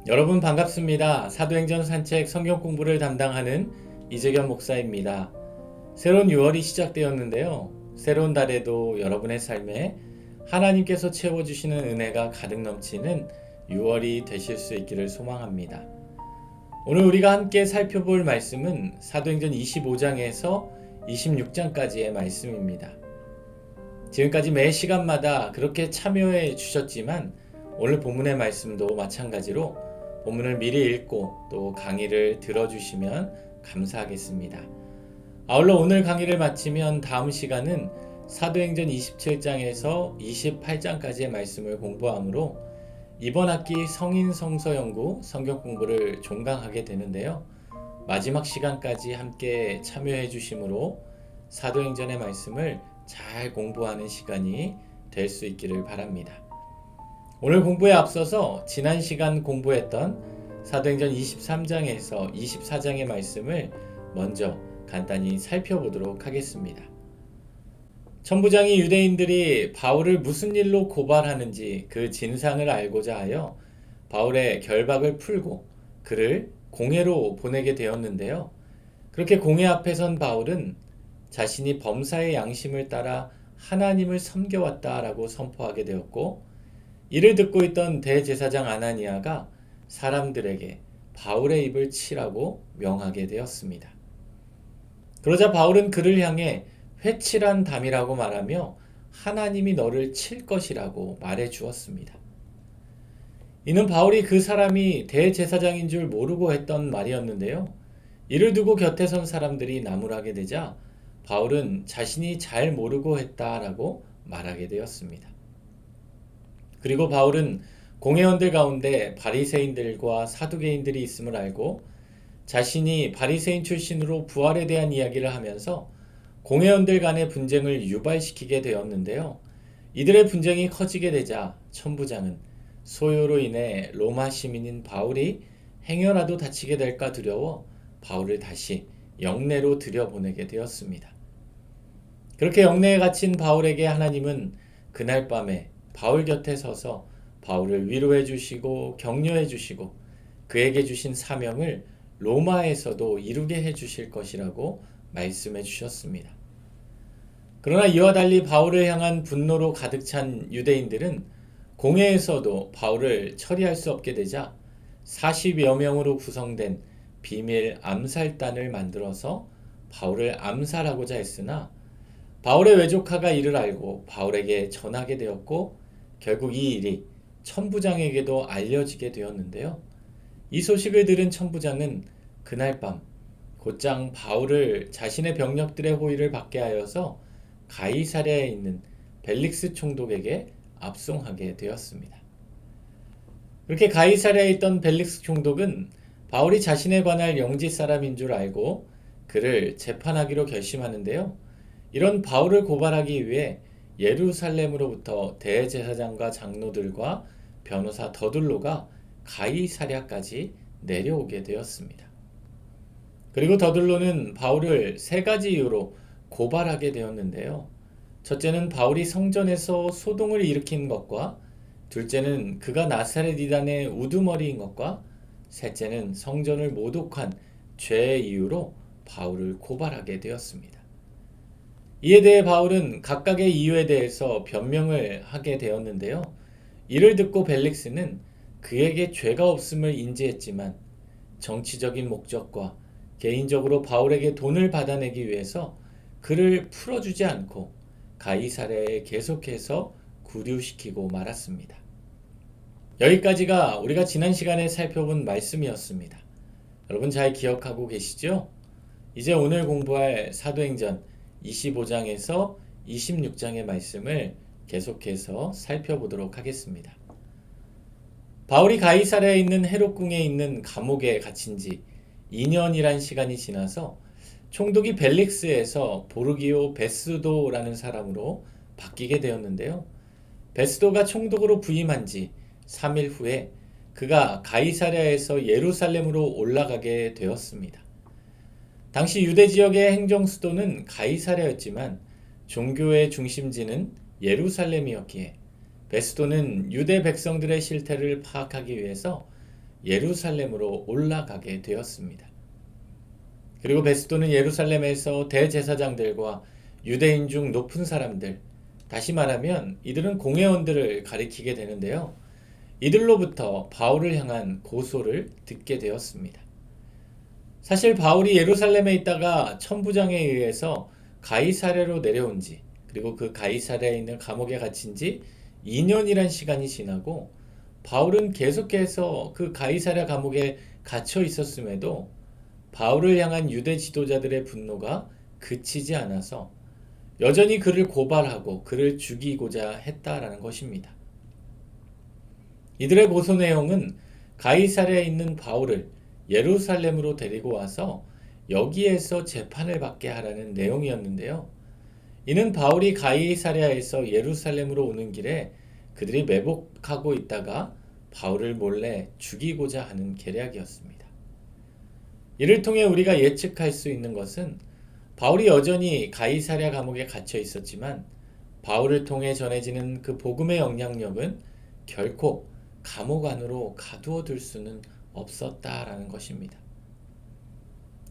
여러분 반갑습니다. 사도행전 산책 성경 공부를 담당하는 이재겸 목사입니다. 새로운 6월이 시작되었는데요. 새로운 달에도 여러분의 삶에 하나님께서 채워주시는 은혜가 가득 넘치는 6월이 되실 수 있기를 소망합니다. 오늘 우리가 함께 살펴볼 말씀은 사도행전 25장에서 26장까지의 말씀입니다. 지금까지 매 시간마다 그렇게 참여해 주셨지만 오늘 본문의 말씀도 마찬가지로 본문을 미리 읽고 또 강의를 들어주시면 감사하겠습니다. 아울러 오늘 강의를 마치면 다음 시간은 사도행전 27장에서 28장까지의 말씀을 공부하므로 이번 학기 성인 성서 연구 성경 공부를 종강하게 되는데요. 마지막 시간까지 함께 참여해 주심으로 사도행전의 말씀을 잘 공부하는 시간이 될 수 있기를 바랍니다. 오늘 공부에 앞서서 지난 시간 공부했던 사도행전 23장에서 24장의 말씀을 먼저 간단히 살펴보도록 하겠습니다. 천부장이 유대인들이 바울을 무슨 일로 고발하는지 그 진상을 알고자 하여 바울의 결박을 풀고 그를 공회로 보내게 되었는데요. 그렇게 공회 앞에 선 바울은 자신이 범사의 양심을 따라 하나님을 섬겨왔다라고 선포하게 되었고, 이를 듣고 있던 대제사장 아나니아가 사람들에게 바울의 입을 치라고 명하게 되었습니다. 그러자 바울은 그를 향해 회칠한 담이라고 말하며 하나님이 너를 칠 것이라고 말해 주었습니다. 이는 바울이 그 사람이 대제사장인 줄 모르고 했던 말이었는데요. 이를 두고 곁에 선 사람들이 나무라게 되자 바울은 자신이 잘 모르고 했다라고 말하게 되었습니다. 그리고 바울은 공회원들 가운데 바리새인들과 사두개인들이 있음을 알고 자신이 바리새인 출신으로 부활에 대한 이야기를 하면서 공회원들 간의 분쟁을 유발시키게 되었는데요. 이들의 분쟁이 커지게 되자 천부장은 소요로 인해 로마 시민인 바울이 행여라도 다치게 될까 두려워 바울을 다시 영내로 들여보내게 되었습니다. 그렇게 영내에 갇힌 바울에게 하나님은 그날 밤에 바울 곁에 서서 바울을 위로해 주시고 격려해 주시고 그에게 주신 사명을 로마에서도 이루게 해 주실 것이라고 말씀해 주셨습니다. 그러나 이와 달리 바울을 향한 분노로 가득 찬 유대인들은 공회에서도 바울을 처리할 수 없게 되자 40여 명으로 구성된 비밀 암살단을 만들어서 바울을 암살하고자 했으나 바울의 외조카가 이를 알고 바울에게 전하게 되었고 결국 이 일이 천부장에게도 알려지게 되었는데요. 이 소식을 들은 천부장은 그날 밤 곧장 바울을 자신의 병력들의 호위를 받게 하여서 가이사랴에 있는 벨릭스 총독에게 압송하게 되었습니다. 그렇게 가이사랴에 있던 벨릭스 총독은 바울이 자신에 관할 영지 사람인 줄 알고 그를 재판하기로 결심하는데요. 이런 바울을 고발하기 위해 예루살렘으로부터 대제사장과 장로들과 변호사 더둘로가 가이사랴까지 내려오게 되었습니다. 그리고 더둘로는 바울을 세 가지 이유로 고발하게 되었는데요. 첫째는 바울이 성전에서 소동을 일으킨 것과, 둘째는 그가 나사렛 이단의 우두머리인 것과, 셋째는 성전을 모독한 죄의 이유로 바울을 고발하게 되었습니다. 이에 대해 바울은 각각의 이유에 대해서 변명을 하게 되었는데요. 이를 듣고 벨릭스는 그에게 죄가 없음을 인지했지만 정치적인 목적과 개인적으로 바울에게 돈을 받아내기 위해서 그를 풀어주지 않고 가이사랴에 계속해서 구류시키고 말았습니다. 여기까지가 우리가 지난 시간에 살펴본 말씀이었습니다. 여러분 잘 기억하고 계시죠? 이제 오늘 공부할 사도행전 25장에서 26장의 말씀을 계속해서 살펴보도록 하겠습니다. 바울이 가이사랴에 있는 헤롯궁에 있는 감옥에 갇힌 지 2년이란 시간이 지나서 총독이 벨릭스에서 보르기오 베스도라는 사람으로 바뀌게 되었는데요. 베스도가 총독으로 부임한 지 3일 후에 그가 가이사랴에서 예루살렘으로 올라가게 되었습니다. 당시 유대 지역의 행정 수도는 가이사랴였지만 종교의 중심지는 예루살렘이었기에 베스도는 유대 백성들의 실태를 파악하기 위해서 예루살렘으로 올라가게 되었습니다. 그리고 베스도는 예루살렘에서 대제사장들과 유대인 중 높은 사람들, 다시 말하면 이들은 공회원들을 가리키게 되는데요. 이들로부터 바울을 향한 고소를 듣게 되었습니다. 사실 바울이 예루살렘에 있다가 천부장에 의해서 가이사랴로 내려온 지, 그리고 그 가이사랴에 있는 감옥에 갇힌 지 2년이란 시간이 지나고 바울은 계속해서 그 가이사랴 감옥에 갇혀 있었음에도 바울을 향한 유대 지도자들의 분노가 그치지 않아서 여전히 그를 고발하고 그를 죽이고자 했다라는 것입니다. 이들의 고소 내용은 가이사랴에 있는 바울을 예루살렘으로 데리고 와서 여기에서 재판을 받게 하라는 내용이었는데요. 이는 바울이 가이사랴에서 예루살렘으로 오는 길에 그들이 매복하고 있다가 바울을 몰래 죽이고자 하는 계략이었습니다. 이를 통해 우리가 예측할 수 있는 것은 바울이 여전히 가이사랴 감옥에 갇혀 있었지만 바울을 통해 전해지는 그 복음의 영향력은 결코 감옥 안으로 가두어둘 수는 없었다라는 것입니다.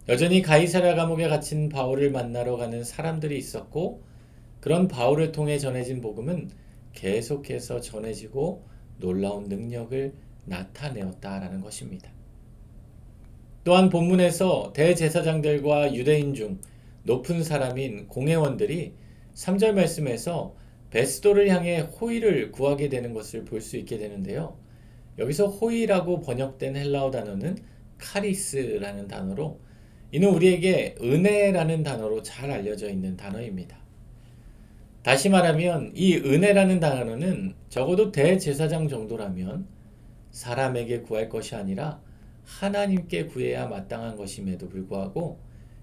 여전히 가이사랴 감옥에 갇힌 바울을 만나러 가는 사람들이 있었고 그런 바울을 통해 전해진 복음은 계속해서 전해지고 놀라운 능력을 나타내었다라는 것입니다. 또한 본문에서 대제사장들과 유대인 중 높은 사람인 공회원들이 3절 말씀에서 베스도를 향해 호의를 구하게 되는 것을 볼 수 있게 되는데요. 여기서 호의라고 번역된 헬라어 단어는 카리스라는 단어로 이는 우리에게 은혜라는 단어로 잘 알려져 있는 단어입니다. 다시 말하면 이 은혜라는 단어는 적어도 대제사장 정도라면 사람에게 구할 것이 아니라 하나님께 구해야 마땅한 것임에도 불구하고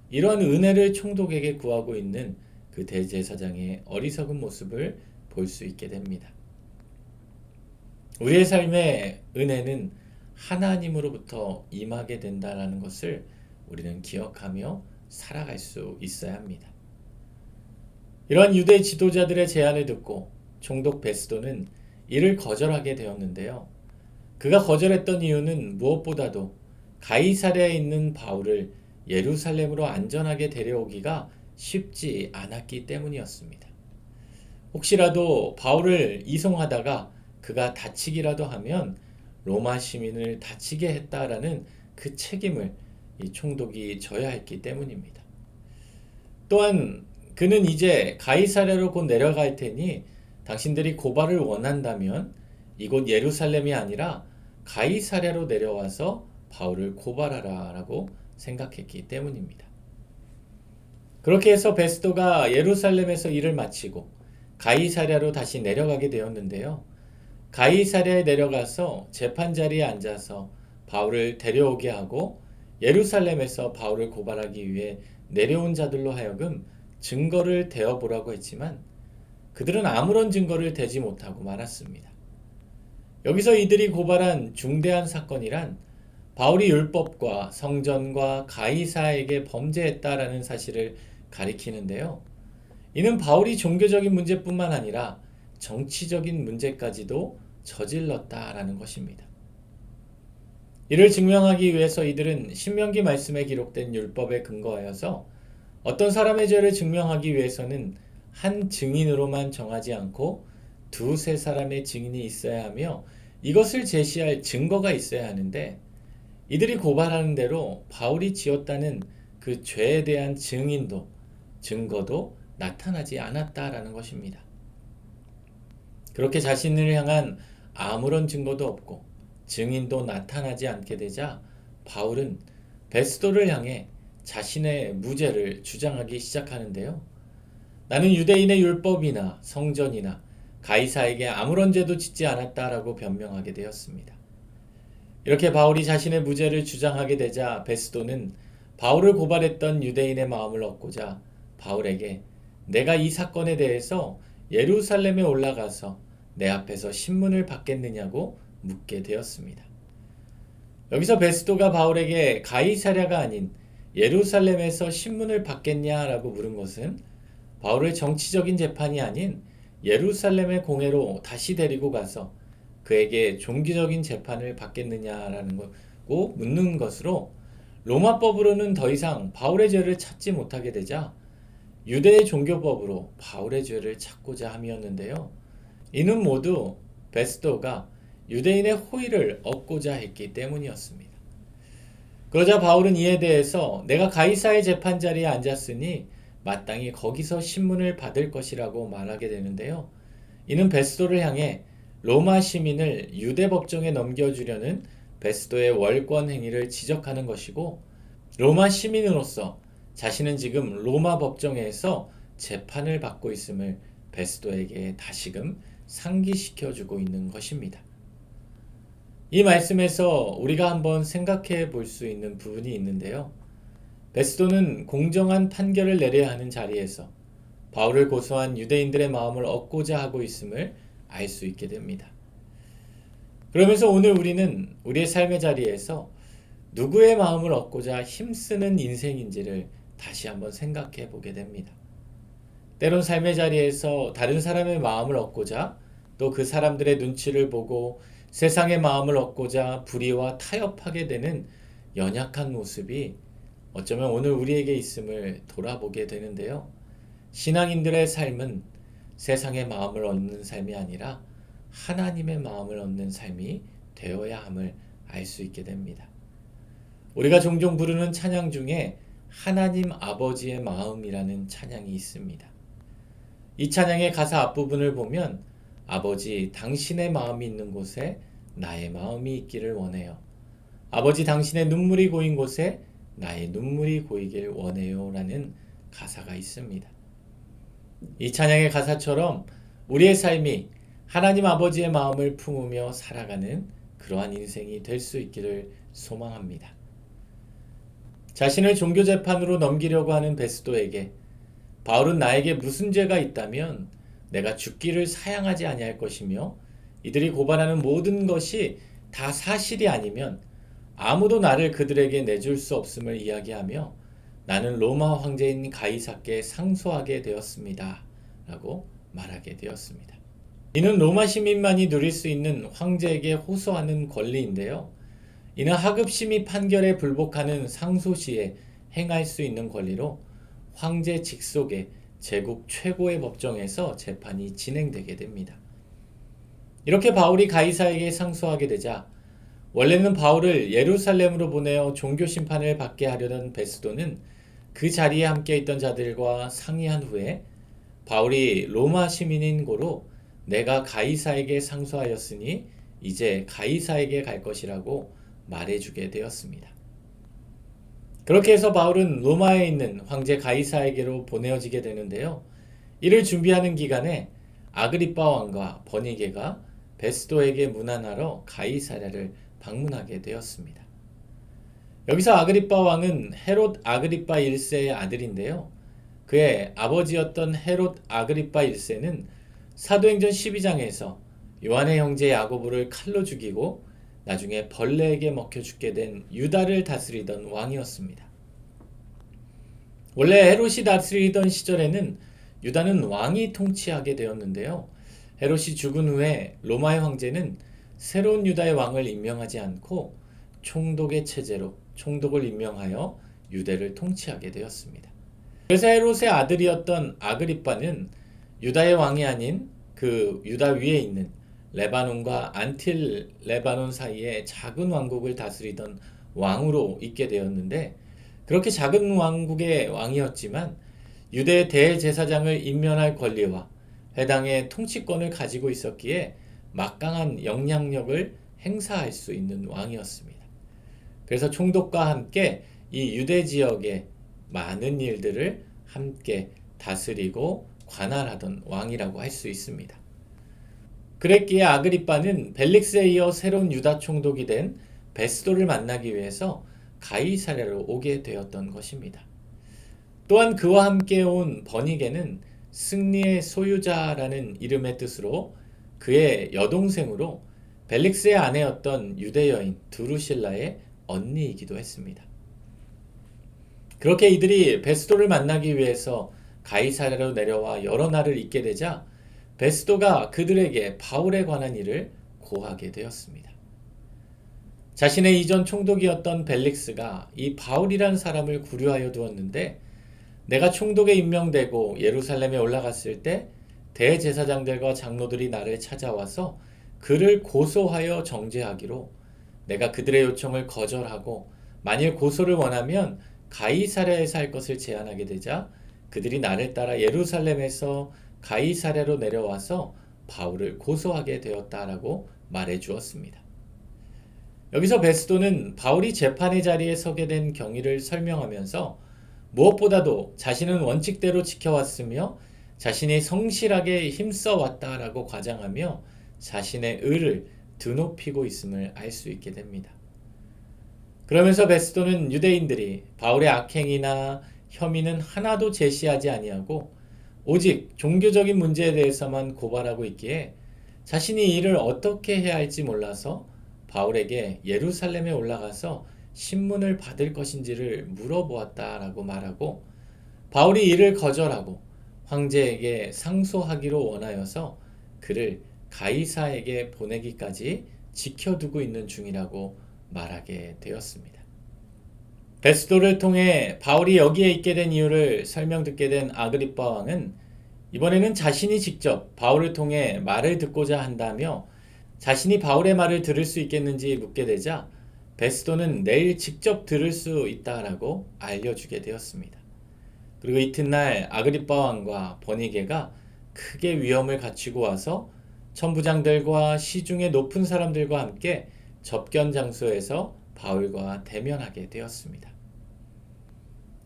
이러한 은혜를 총독에게 구하고 있는 그 대제사장의 어리석은 모습을 볼 수 있게 됩니다. 우리의 삶에 은혜는 하나님으로부터 임하게 된다는 것을 우리는 기억하며 살아갈 수 있어야 합니다. 이러한 유대 지도자들의 제안을 듣고 총독 베스도는 이를 거절하게 되었는데요. 그가 거절했던 이유는 무엇보다도 가이사랴에 있는 바울을 예루살렘으로 안전하게 데려오기가 쉽지 않았기 때문이었습니다. 혹시라도 바울을 이송하다가 그가 다치기라도 하면 로마 시민을 다치게 했다라는 그 책임을 이 총독이 져야 했기 때문입니다. 또한 그는 이제 가이사랴로 곧 내려갈 테니 당신들이 고발을 원한다면 이곳 예루살렘이 아니라 가이사랴로 내려와서 바울을 고발하라 라고 생각했기 때문입니다. 그렇게 해서 베스도가 예루살렘에서 일을 마치고 가이사랴로 다시 내려가게 되었는데요. 가이사랴에 내려가서 재판 자리에 앉아서 바울을 데려오게 하고 예루살렘에서 바울을 고발하기 위해 내려온 자들로 하여금 증거를 대어보라고 했지만 그들은 아무런 증거를 대지 못하고 말았습니다. 여기서 이들이 고발한 중대한 사건이란 바울이 율법과 성전과 가이사에게 범죄했다라는 사실을 가리키는데요. 이는 바울이 종교적인 문제뿐만 아니라 정치적인 문제까지도 저질렀다라는 것입니다. 이를 증명하기 위해서 이들은 신명기 말씀에 기록된 율법에 근거하여서 어떤 사람의 죄를 증명하기 위해서는 한 증인으로만 정하지 않고 두세 사람의 증인이 있어야 하며 이것을 제시할 증거가 있어야 하는데 이들이 고발하는 대로 바울이 지었다는 그 죄에 대한 증거도 나타나지 않았다라는 것입니다. 그렇게 자신을 향한 아무런 증거도 없고 증인도 나타나지 않게 되자 바울은 베스도를 향해 자신의 무죄를 주장하기 시작하는데요. 나는 유대인의 율법이나 성전이나 가이사에게 아무런 죄도 짓지 않았다라고 변명하게 되었습니다. 이렇게 바울이 자신의 무죄를 주장하게 되자 베스도는 바울을 고발했던 유대인의 마음을 얻고자 바울에게 내가 이 사건에 대해서 예루살렘에 올라가서 내 앞에서 신문을 받겠느냐고 묻게 되었습니다. 여기서 베스도가 바울에게 가이사랴가 아닌 예루살렘에서 신문을 받겠냐라고 물은 것은 바울을 정치적인 재판이 아닌 예루살렘의 공회로 다시 데리고 가서 그에게 종교적인 재판을 받겠느냐라는 거고 묻는 것으로 로마법으로는 더 이상 바울의 죄를 찾지 못하게 되자 유대의 종교법으로 바울의 죄를 찾고자 함이었는데요. 이는 모두 베스도가 유대인의 호의를 얻고자 했기 때문이었습니다. 그러자 바울은 이에 대해서 내가 가이사의 재판 자리에 앉았으니 마땅히 거기서 신문을 받을 것이라고 말하게 되는데요. 이는 베스도를 향해 로마 시민을 유대 법정에 넘겨주려는 베스도의 월권 행위를 지적하는 것이고, 로마 시민으로서 자신은 지금 로마 법정에서 재판을 받고 있음을 베스도에게 다시금 상기시켜주고 있는 것입니다. 이 말씀에서 우리가 한번 생각해 볼 수 있는 부분이 있는데요. 베스도는 공정한 판결을 내려야 하는 자리에서 바울을 고소한 유대인들의 마음을 얻고자 하고 있음을 알 수 있게 됩니다. 그러면서 오늘 우리는 우리의 삶의 자리에서 누구의 마음을 얻고자 힘쓰는 인생인지를 다시 한번 생각해 보게 됩니다. 때론 삶의 자리에서 다른 사람의 마음을 얻고자 또 그 사람들의 눈치를 보고 세상의 마음을 얻고자 불의와 타협하게 되는 연약한 모습이 어쩌면 오늘 우리에게 있음을 돌아보게 되는데요. 신앙인들의 삶은 세상의 마음을 얻는 삶이 아니라 하나님의 마음을 얻는 삶이 되어야 함을 알 수 있게 됩니다. 우리가 종종 부르는 찬양 중에 하나님 아버지의 마음이라는 찬양이 있습니다. 이 찬양의 가사 앞부분을 보면 아버지 당신의 마음이 있는 곳에 나의 마음이 있기를 원해요. 아버지 당신의 눈물이 고인 곳에 나의 눈물이 고이길 원해요 라는 가사가 있습니다. 이 찬양의 가사처럼 우리의 삶이 하나님 아버지의 마음을 품으며 살아가는 그러한 인생이 될 수 있기를 소망합니다. 자신을 종교재판으로 넘기려고 하는 베스도에게 바울은 나에게 무슨 죄가 있다면 내가 죽기를 사양하지 아니할 것이며 이들이 고발하는 모든 것이 다 사실이 아니면 아무도 나를 그들에게 내줄 수 없음을 이야기하며 나는 로마 황제인 가이사께 상소하게 되었습니다. 라고 말하게 되었습니다. 이는 로마 시민만이 누릴 수 있는 황제에게 호소하는 권리인데요. 이는 하급심의 판결에 불복하는 상소 시에 행할 수 있는 권리로 황제 직속의 제국 최고의 법정에서 재판이 진행되게 됩니다. 이렇게 바울이 가이사에게 상소하게 되자 원래는 바울을 예루살렘으로 보내어 종교 심판을 받게 하려던 베스도는 그 자리에 함께 있던 자들과 상의한 후에 바울이 로마 시민인 고로 내가 가이사에게 상소하였으니 이제 가이사에게 갈 것이라고 말해주게 되었습니다. 그렇게 해서 바울은 로마에 있는 황제 가이사에게로 보내어지게 되는데요. 이를 준비하는 기간에 아그리빠 왕과 버니게가 베스도에게 문안하러 가이사랴를 방문하게 되었습니다. 여기서 아그리빠 왕은 헤롯 아그리빠 1세의 아들인데요. 그의 아버지였던 헤롯 아그리빠 1세는 사도행전 12장에서 요한의 형제 야고보를 칼로 죽이고 나중에 벌레에게 먹혀 죽게 된 유다를 다스리던 왕이었습니다. 원래 헤롯이 다스리던 시절에는 유다는 왕이 통치하게 되었는데요. 헤롯이 죽은 후에 로마의 황제는 새로운 유다의 왕을 임명하지 않고 총독의 체제로 총독을 임명하여 유대를 통치하게 되었습니다. 그래서 헤롯의 아들이었던 아그리빠는 유다의 왕이 아닌 그 유다 위에 있는 레바논과 안틸 레바논 사이에 작은 왕국을 다스리던 왕으로 있게 되었는데, 그렇게 작은 왕국의 왕이었지만 유대의 대제사장을 임면할 권리와 해당의 통치권을 가지고 있었기에 막강한 영향력을 행사할 수 있는 왕이었습니다. 그래서 총독과 함께 이 유대 지역의 많은 일들을 함께 다스리고 관할하던 왕이라고 할 수 있습니다. 그랬기에 아그리빠는 벨릭스에 이어 새로운 유다 총독이 된 베스도를 만나기 위해서 가이사랴로 오게 되었던 것입니다. 또한 그와 함께 온 버니게는 승리의 소유자라는 이름의 뜻으로 그의 여동생으로 벨릭스의 아내였던 유대 여인 두루실라의 언니이기도 했습니다. 그렇게 이들이 베스도를 만나기 위해서 가이사랴로 내려와 여러 날을 있게 되자 베스도가 그들에게 바울에 관한 일을 고하게 되었습니다. 자신의 이전 총독이었던 벨릭스가 이 바울이란 사람을 구류하여 두었는데 내가 총독에 임명되고 예루살렘에 올라갔을 때 대제사장들과 장로들이 나를 찾아와서 그를 고소하여 정죄하기로 내가 그들의 요청을 거절하고 만일 고소를 원하면 가이사랴에서 할 것을 제안하게 되자 그들이 나를 따라 예루살렘에서 가이사랴로 내려와서 바울을 고소하게 되었다라고 말해 주었습니다. 여기서 베스도는 바울이 재판의 자리에 서게 된 경위를 설명하면서 무엇보다도 자신은 원칙대로 지켜왔으며 자신이 성실하게 힘써왔다라고 과장하며 자신의 의를 드높이고 있음을 알 수 있게 됩니다. 그러면서 베스도는 유대인들이 바울의 악행이나 혐의는 하나도 제시하지 아니하고 오직 종교적인 문제에 대해서만 고발하고 있기에 자신이 이 일을 어떻게 해야 할지 몰라서 바울에게 예루살렘에 올라가서 신문을 받을 것인지를 물어보았다라고 말하고 바울이 이를 거절하고 황제에게 상소하기로 원하여서 그를 가이사에게 보내기까지 지켜두고 있는 중이라고 말하게 되었습니다. 베스도를 통해 바울이 여기에 있게 된 이유를 설명 듣게 된 아그리빠 왕은 이번에는 자신이 직접 바울을 통해 말을 듣고자 한다며 자신이 바울의 말을 들을 수 있겠는지 묻게 되자 베스도는 내일 직접 들을 수 있다라고 알려주게 되었습니다. 그리고 이튿날 아그리빠 왕과 버니게가 크게 위험을 갖추고 와서 천부장들과 시중의 높은 사람들과 함께 접견 장소에서 바울과 대면하게 되었습니다.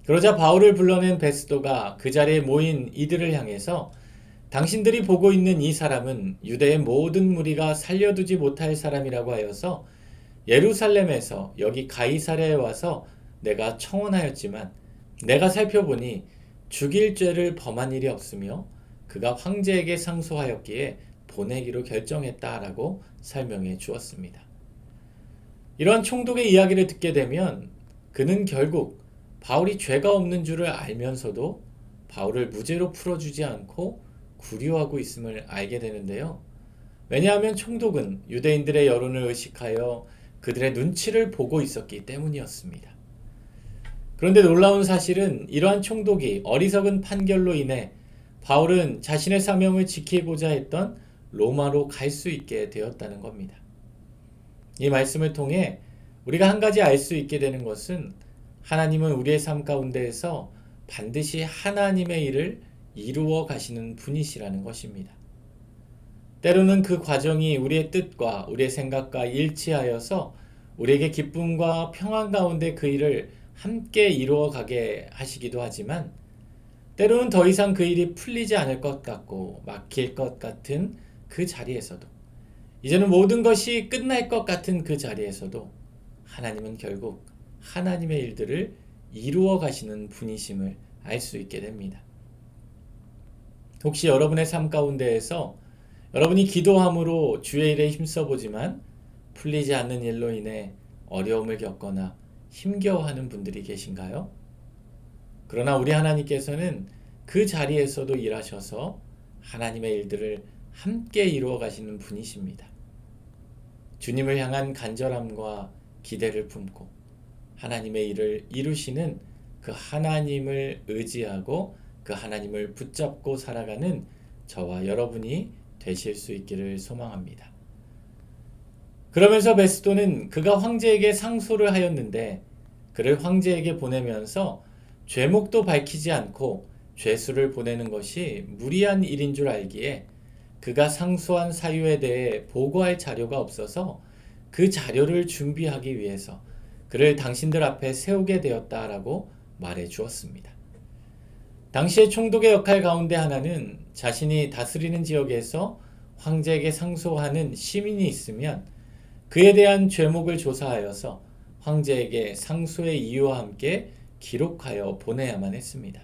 그러자 바울을 불러낸 베스도가 그 자리에 모인 이들을 향해서 당신들이 보고 있는 이 사람은 유대의 모든 무리가 살려두지 못할 사람이라고 하여서 예루살렘에서 여기 가이사랴에 와서 내가 청원하였지만 내가 살펴보니 죽일 죄를 범한 일이 없으며 그가 황제에게 상소하였기에 보내기로 결정했다라고 설명해 주었습니다. 이러한 총독의 이야기를 듣게 되면 그는 결국 바울이 죄가 없는 줄을 알면서도 바울을 무죄로 풀어주지 않고 구류하고 있음을 알게 되는데요. 왜냐하면 총독은 유대인들의 여론을 의식하여 그들의 눈치를 보고 있었기 때문이었습니다. 그런데 놀라운 사실은 이러한 총독이 어리석은 판결로 인해 바울은 자신의 사명을 지키고자 했던 로마로 갈 수 있게 되었다는 겁니다. 이 말씀을 통해 우리가 한 가지 알 수 있게 되는 것은 하나님은 우리의 삶 가운데에서 반드시 하나님의 일을 이루어 가시는 분이시라는 것입니다. 때로는 그 과정이 우리의 뜻과 우리의 생각과 일치하여서 우리에게 기쁨과 평안 가운데 그 일을 함께 이루어 가게 하시기도 하지만 때로는 더 이상 그 일이 풀리지 않을 것 같고 막힐 것 같은 그 자리에서도 이제는 모든 것이 끝날 것 같은 그 자리에서도 하나님은 결국 하나님의 일들을 이루어 가시는 분이심을 알 수 있게 됩니다. 혹시 여러분의 삶 가운데에서 여러분이 기도함으로 주의 일에 힘써보지만 풀리지 않는 일로 인해 어려움을 겪거나 힘겨워하는 분들이 계신가요? 그러나 우리 하나님께서는 그 자리에서도 일하셔서 하나님의 일들을 함께 이루어 가시는 분이십니다. 주님을 향한 간절함과 기대를 품고 하나님의 일을 이루시는 그 하나님을 의지하고 그 하나님을 붙잡고 살아가는 저와 여러분이 되실 수 있기를 소망합니다. 그러면서 베스도는 그가 황제에게 상소를 하였는데 그를 황제에게 보내면서 죄목도 밝히지 않고 죄수를 보내는 것이 무리한 일인 줄 알기에 그가 상소한 사유에 대해 보고할 자료가 없어서 그 자료를 준비하기 위해서 그를 당신들 앞에 세우게 되었다라고 말해 주었습니다. 당시의 총독의 역할 가운데 하나는 자신이 다스리는 지역에서 황제에게 상소하는 시민이 있으면 그에 대한 죄목을 조사하여서 황제에게 상소의 이유와 함께 기록하여 보내야만 했습니다.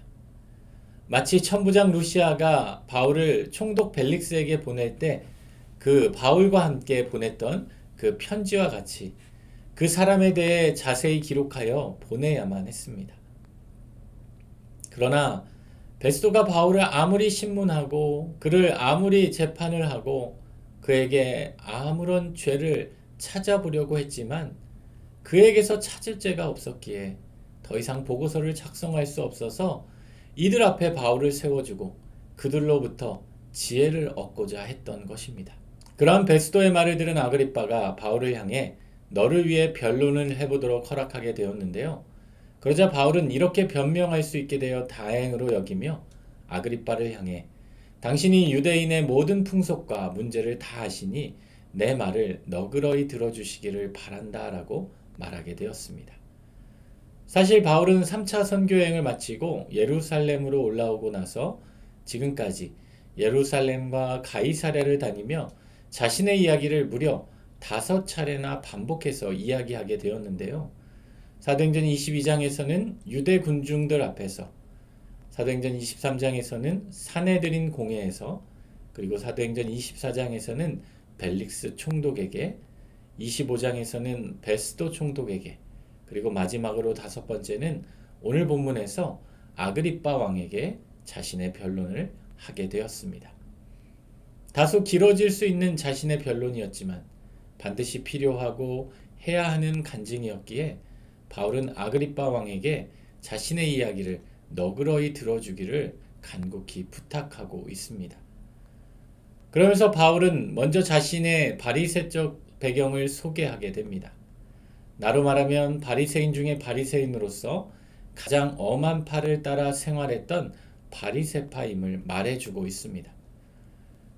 마치 천부장 루시아가 바울을 총독 벨릭스에게 보낼 때 그 바울과 함께 보냈던 그 편지와 같이 그 사람에 대해 자세히 기록하여 보내야만 했습니다. 그러나 베스도가 바울을 아무리 신문하고 그를 아무리 재판을 하고 그에게 아무런 죄를 찾아보려고 했지만 그에게서 찾을 죄가 없었기에 더 이상 보고서를 작성할 수 없어서 이들 앞에 바울을 세워주고 그들로부터 지혜를 얻고자 했던 것입니다. 그러한 베스도의 말을 들은 아그리빠가 바울을 향해 너를 위해 변론을 해보도록 허락하게 되었는데요. 그러자 바울은 이렇게 변명할 수 있게 되어 다행으로 여기며 아그리빠를 향해 당신이 유대인의 모든 풍속과 문제를 다 아시니 내 말을 너그러이 들어주시기를 바란다 라고 말하게 되었습니다. 사실 바울은 3차 선교여행을 마치고 예루살렘으로 올라오고 나서 지금까지 예루살렘과 가이사랴를 다니며 자신의 이야기를 무려 5차례나 반복해서 이야기하게 되었는데요. 사도행전 22장에서는 유대 군중들 앞에서, 사도행전 23장에서는 사내들인 공회에서, 그리고 사도행전 24장에서는 벨릭스 총독에게, 25장에서는 베스도 총독에게, 그리고 마지막으로 5번째는 오늘 본문에서 아그리빠 왕에게 자신의 변론을 하게 되었습니다. 다소 길어질 수 있는 자신의 변론이었지만 반드시 필요하고 해야 하는 간증이었기에 바울은 아그리빠 왕에게 자신의 이야기를 너그러이 들어주기를 간곡히 부탁하고 있습니다. 그러면서 바울은 먼저 자신의 바리새적 배경을 소개하게 됩니다. 나로 말하면 바리새인 중에 바리새인으로서 가장 엄한 파를 따라 생활했던 바리새파임을 말해주고 있습니다.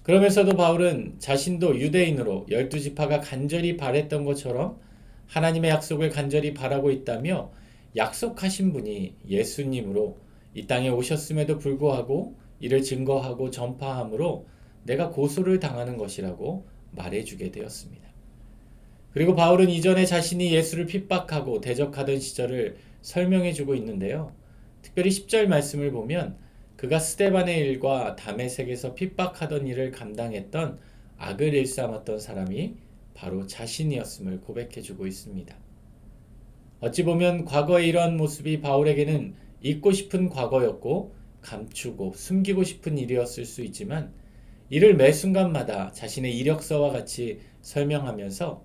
그러면서도 바울은 자신도 유대인으로 12지파가 간절히 바랬던 것처럼 하나님의 약속을 간절히 바라고 있다며 약속하신 분이 예수님으로 이 땅에 오셨음에도 불구하고 이를 증거하고 전파함으로 내가 고소를 당하는 것이라고 말해주게 되었습니다. 그리고 바울은 이전에 자신이 예수를 핍박하고 대적하던 시절을 설명해주고 있는데요. 특별히 10절 말씀을 보면 그가 스데반의 일과 다메섹에서 핍박하던 일을 감당했던 악을 일삼았던 사람이 바로 자신이었음을 고백해주고 있습니다. 어찌 보면 과거의 이러한 모습이 바울에게는 잊고 싶은 과거였고 감추고 숨기고 싶은 일이었을 수 있지만 이를 매 순간마다 자신의 이력서와 같이 설명하면서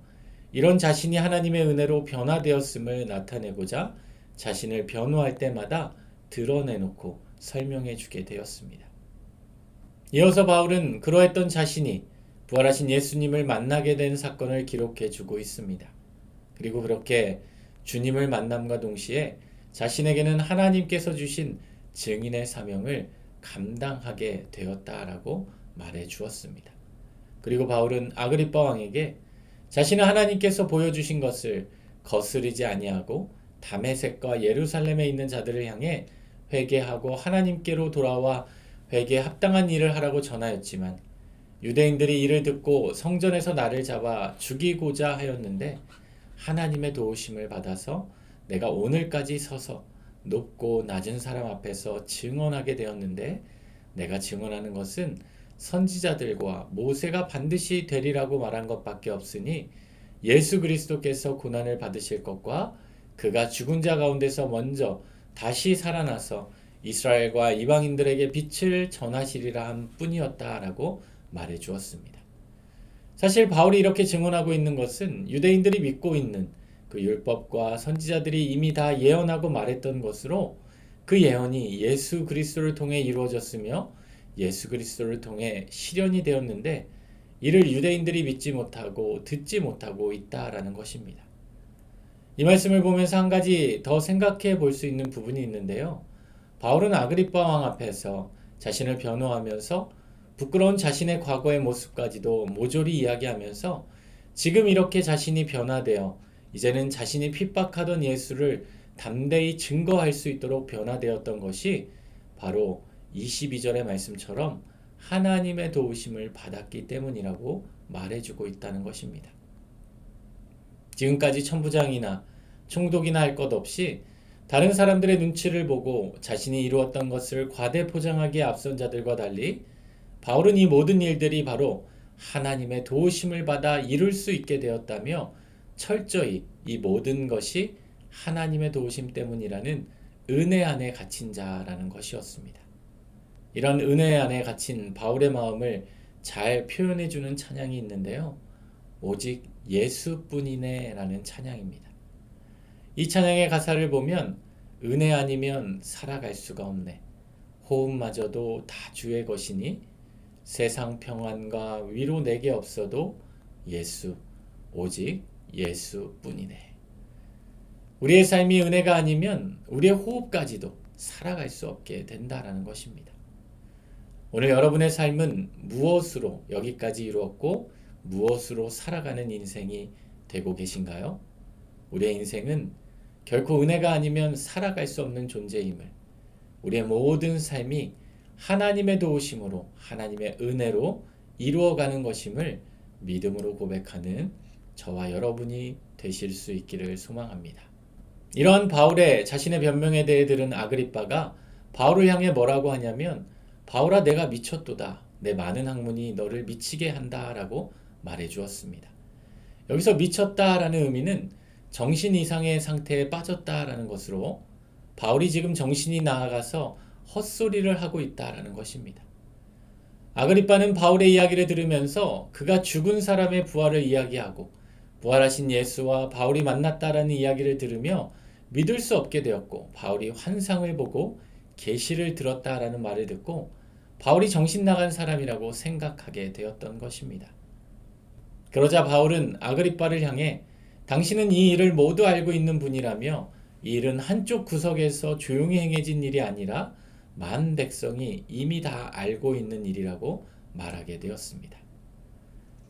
이런 자신이 하나님의 은혜로 변화되었음을 나타내고자 자신을 변호할 때마다 드러내놓고 설명해 주게 되었습니다. 이어서 바울은 그러했던 자신이 부활하신 예수님을 만나게 된 사건을 기록해 주고 있습니다. 그리고 그렇게 주님을 만남과 동시에 자신에게는 하나님께서 주신 증인의 사명을 감당하게 되었다라고 말해 주었습니다. 그리고 바울은 아그리빠 왕에게 자신은 하나님께서 보여주신 것을 거스르지 아니하고 다메섹과 예루살렘에 있는 자들을 향해 회개하고 하나님께로 돌아와 회개에 합당한 일을 하라고 전하였지만 유대인들이 이를 듣고 성전에서 나를 잡아 죽이고자 하였는데 하나님의 도우심을 받아서 내가 오늘까지 서서 높고 낮은 사람 앞에서 증언하게 되었는데 내가 증언하는 것은 선지자들과 모세가 반드시 되리라고 말한 것밖에 없으니 예수 그리스도께서 고난을 받으실 것과 그가 죽은 자 가운데서 먼저 다시 살아나서 이스라엘과 이방인들에게 빛을 전하시리라 한 뿐이었다라고 말해 주었습니다. 사실 바울이 이렇게 증언하고 있는 것은 유대인들이 믿고 있는 그 율법과 선지자들이 이미 다 예언하고 말했던 것으로 그 예언이 예수 그리스도를 통해 이루어졌으며 예수 그리스도를 통해 실현이 되었는데 이를 유대인들이 믿지 못하고 듣지 못하고 있다라는 것입니다. 이 말씀을 보면서 한 가지 더 생각해 볼 수 있는 부분이 있는데요. 바울은 아그리빠 왕 앞에서 자신을 변호하면서 부끄러운 자신의 과거의 모습까지도 모조리 이야기하면서 지금 이렇게 자신이 변화되어 이제는 자신이 핍박하던 예수를 담대히 증거할 수 있도록 변화되었던 것이 바로 22절의 말씀처럼 하나님의 도우심을 받았기 때문이라고 말해주고 있다는 것입니다. 지금까지 천부장이나 총독이나 할 것 없이 다른 사람들의 눈치를 보고 자신이 이루었던 것을 과대포장하기에 앞선 자들과 달리 바울은 이 모든 일들이 바로 하나님의 도우심을 받아 이룰 수 있게 되었다며 철저히 이 모든 것이 하나님의 도우심 때문이라는 은혜 안에 갇힌 자라는 것이었습니다. 이런 은혜 안에 갇힌 바울의 마음을 잘 표현해주는 찬양이 있는데요. 오직 예수뿐이네 라는 찬양입니다. 이 찬양의 가사를 보면 은혜 아니면 살아갈 수가 없네. 호흡마저도 다 주의 것이니 세상 평안과 위로 내게 없어도 예수, 오직 예수뿐이네. 우리의 삶이 은혜가 아니면 우리의 호흡까지도 살아갈 수 없게 된다라는 것입니다. 오늘 여러분의 삶은 무엇으로 여기까지 이루었고 무엇으로 살아가는 인생이 되고 계신가요? 우리의 인생은 결코 은혜가 아니면 살아갈 수 없는 존재임을, 우리의 모든 삶이 하나님의 도우심으로 하나님의 은혜로 이루어가는 것임을 믿음으로 고백하는 저와 여러분이 되실 수 있기를 소망합니다. 이러한 바울의 자신의 변명에 대해 들은 아그리빠가 바울을 향해 뭐라고 하냐면 바울아 내가 미쳤도다. 내 많은 학문이 너를 미치게 한다 라고 말해 주었습니다. 여기서 미쳤다라는 의미는 정신 이상의 상태에 빠졌다라는 것으로 바울이 지금 정신이 나아가서 헛소리를 하고 있다라는 것입니다. 아그리빠는 바울의 이야기를 들으면서 그가 죽은 사람의 부활을 이야기하고 부활하신 예수와 바울이 만났다라는 이야기를 들으며 믿을 수 없게 되었고 바울이 환상을 보고 계시를 들었다라는 말을 듣고 바울이 정신 나간 사람이라고 생각하게 되었던 것입니다. 그러자 바울은 아그리빠를 향해 당신은 이 일을 모두 알고 있는 분이라며 이 일은 한쪽 구석에서 조용히 행해진 일이 아니라 만 백성이 이미 다 알고 있는 일이라고 말하게 되었습니다.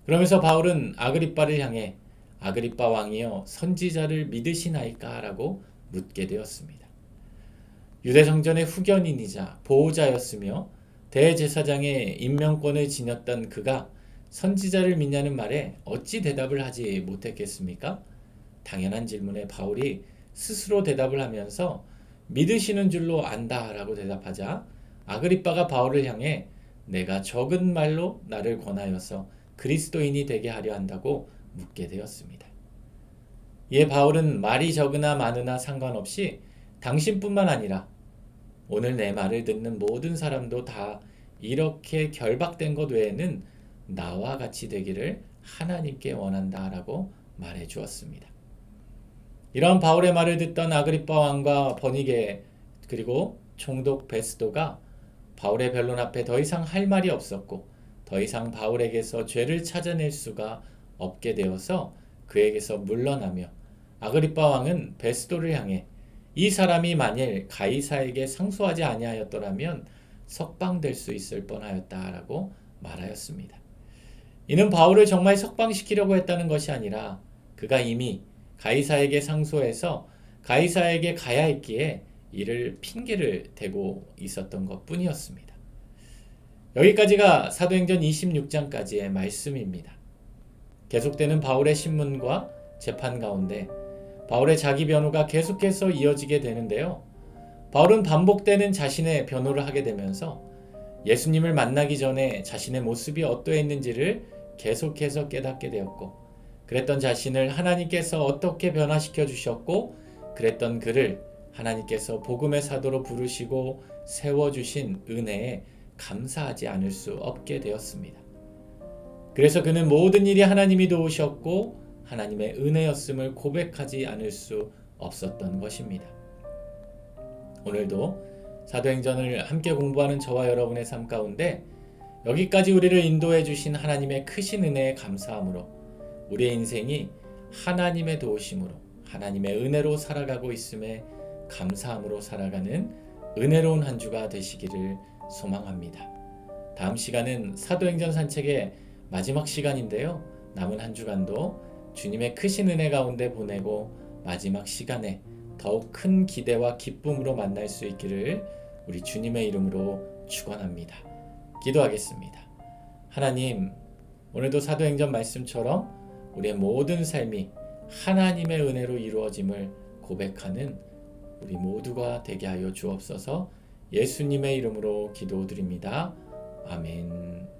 그러면서 바울은 아그리빠를 향해 아그리빠 왕이여 선지자를 믿으시나이까? 라고 묻게 되었습니다. 유대성전의 후견인이자 보호자였으며 대제사장의 임명권을 지녔던 그가 선지자를 믿냐는 말에 어찌 대답을 하지 못했겠습니까? 당연한 질문에 바울이 스스로 대답을 하면서 믿으시는 줄로 안다 라고 대답하자 아그리빠가 바울을 향해 내가 적은 말로 나를 권하여서 그리스도인이 되게 하려 한다고 묻게 되었습니다. 이에 바울은 말이 적으나 많으나 상관없이 당신뿐만 아니라 오늘 내 말을 듣는 모든 사람도 다 이렇게 결박된 것 외에는 나와 같이 되기를 하나님께 원한다 라고 말해 주었습니다. 이런 바울의 말을 듣던 아그리빠 왕과 버니게 그리고 총독 베스도가 바울의 변론 앞에 더 이상 할 말이 없었고 더 이상 바울에게서 죄를 찾아낼 수가 없게 되어서 그에게서 물러나며 아그리빠 왕은 베스도를 향해 이 사람이 만일 가이사에게 상소하지 아니하였더라면 석방될 수 있을 뻔하였다라고 말하였습니다. 이는 바울을 정말 석방시키려고 했다는 것이 아니라 그가 이미 가이사에게 상소해서 가이사에게 가야 했기에 이를 핑계를 대고 있었던 것뿐이었습니다. 여기까지가 사도행전 26장까지의 말씀입니다. 계속되는 바울의 신문과 재판 가운데 바울의 자기 변호가 계속해서 이어지게 되는데요. 바울은 반복되는 자신의 변호를 하게 되면서 예수님을 만나기 전에 자신의 모습이 어떠했는지를 계속해서 깨닫게 되었고 그랬던 자신을 하나님께서 어떻게 변화시켜 주셨고 그랬던 그를 하나님께서 복음의 사도로 부르시고 세워주신 은혜에 감사하지 않을 수 없게 되었습니다. 그래서 그는 모든 일이 하나님이 도우셨고 하나님의 은혜였음을 고백하지 않을 수 없었던 것입니다. 오늘도 사도행전을 함께 공부하는 저와 여러분의 삶 가운데 여기까지 우리를 인도해 주신 하나님의 크신 은혜에 감사함으로 우리의 인생이 하나님의 도우심으로 하나님의 은혜로 살아가고 있음에 감사함으로 살아가는 은혜로운 한 주가 되시기를 소망합니다. 다음 시간은 사도행전 산책의 마지막 시간인데요. 남은 한 주간도 주님의 크신 은혜 가운데 보내고 마지막 시간에 더욱 큰 기대와 기쁨으로 만날 수 있기를 우리 주님의 이름으로 축원합니다. 기도하겠습니다. 하나님, 오늘도 사도행전 말씀처럼 우리의 모든 삶이 하나님의 은혜로 이루어짐을 고백하는 우리 모두가 되게 하여 주옵소서. 예수님의 이름으로 기도드립니다. 아멘.